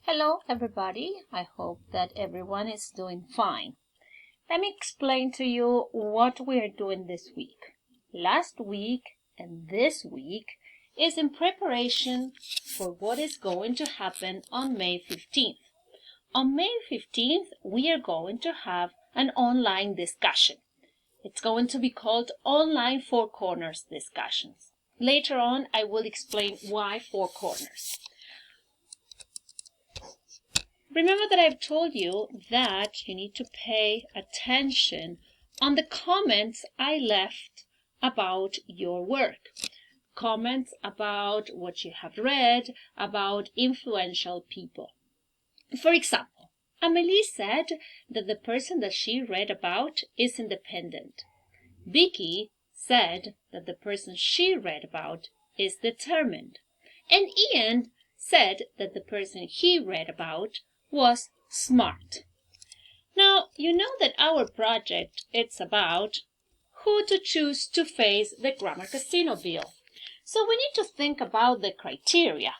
Hello, everybody. I hope that everyone is doing fine. Let me explain to you what we are doing this week. Last week and this week is in preparation for what is going to happen on May 15th. On May 15th, we are going to have an online discussion. It's going to be called Online Four Corners Discussions. Later on, I will explain why Four Corners. Remember that I've told you that you need to pay attention on the comments I left about your work. Comments about what you have read, about influential people. For example, Amelie said that the person that she read about is independent. Vicky said that the person she read about is determined. And Ian said that the person he read about was smart. Now, you know that our project it's about who to choose to face the Grammar Casino bill. So we need to think about the criteria.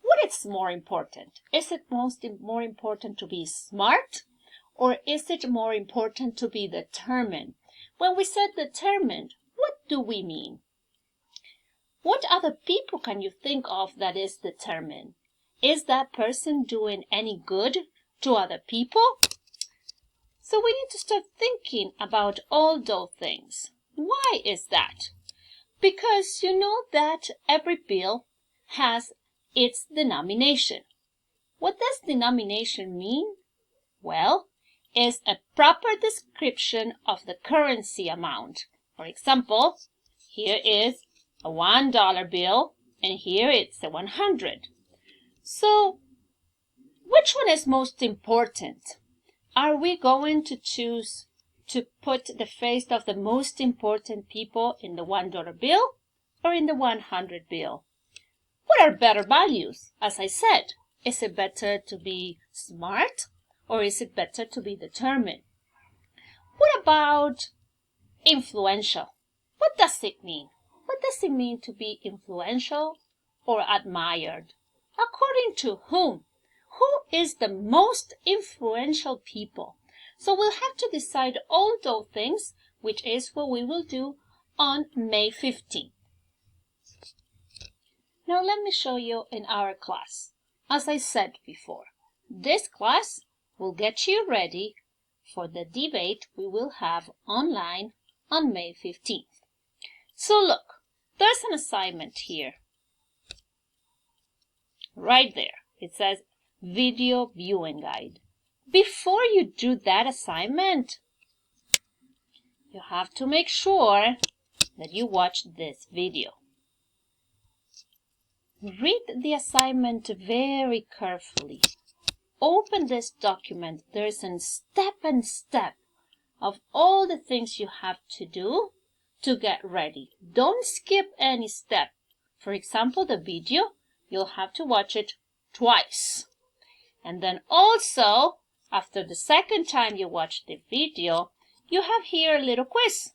What is more important? Is it more important to be smart, or is it more important to be determined? When we said determined, what do we mean? What other people can you think of that is determined? Is that person doing any good to other people? So we need to start thinking about all those things. Why is that? Because you know that every bill has its denomination. What does denomination mean? Well, it's a proper description of the currency amount. For example, here is a $1 bill, and here it's a 100. So, which one is most important? Are we going to choose to put the face of the most important people in the $1 bill or in the 100 bill? What are better values? As I said, is it better to be smart or is it better to be determined? What about influential? What does it mean? What does it mean to be influential or admired? According to whom? Who is the most influential people? So we'll have to decide all those things, which is what we will do on May 15th. Now let me show you in our class. As I said before, this class will get you ready for the debate we will have online on May 15th. So look, there's an assignment here. Right there. It says Video Viewing Guide. Before you do that assignment, you have to make sure that you watch this video. Read the assignment very carefully. Open this document. There's a step of all the things you have to do to get ready. Don't skip any step. For example, the video, you'll have to watch it twice. And then also, after the second time you watch the video, you have here a little quiz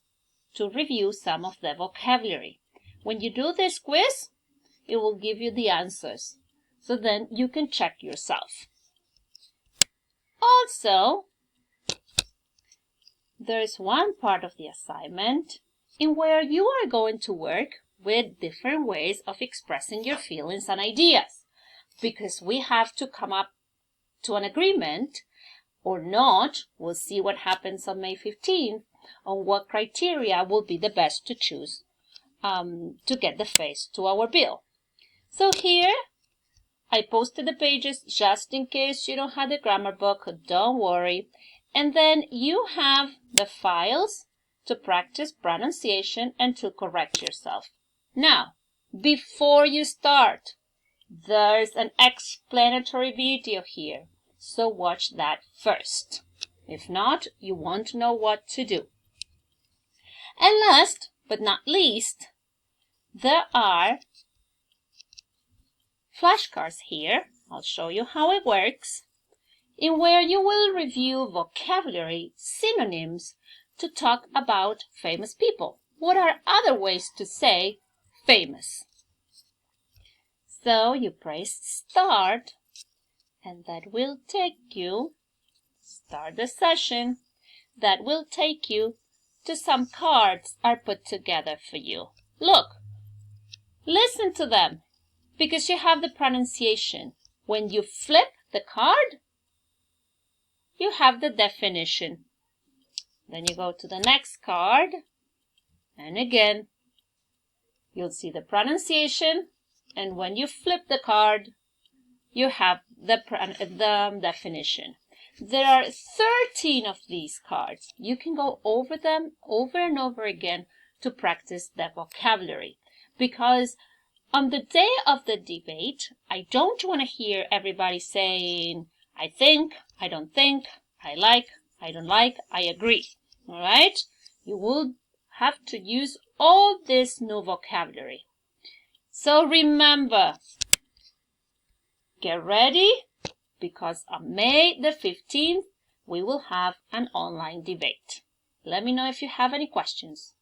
to review some of the vocabulary. When you do this quiz, it will give you the answers. So then you can check yourself. Also, there's one part of the assignment in where you are going to work with different ways of expressing your feelings and ideas, because we have to come up to an agreement or not. We'll see what happens on May 15th on what criteria will be the best to choose to get the face to our bill. So here I posted the pages just in case you don't have the grammar book. Don't worry. And then you have the files to practice pronunciation and to correct yourself. Now, before you start, there's an explanatory video here. So watch that first. If not, you won't know what to do. And last but not least, there are flashcards here. I'll show you how it works, in where you will review vocabulary, synonyms to talk about famous people. What are other ways to say famous? So you press start and that will take you, start the session, that will take you to some cards are put together for you. Look, listen to them, because you have the pronunciation. When you flip the card, you have the definition. Then you go to the next card, and again, you'll see the pronunciation, and when you flip the card, you have the definition. There are 13 of these cards. You can go over them over and over again to practice the vocabulary, because on the day of the debate, I don't want to hear everybody saying, I think, I don't think, I like, I don't like, I agree. All right? You will have to use all this new vocabulary. So remember, get ready, because on May the 15th, we will have an online debate. Let me know if you have any questions.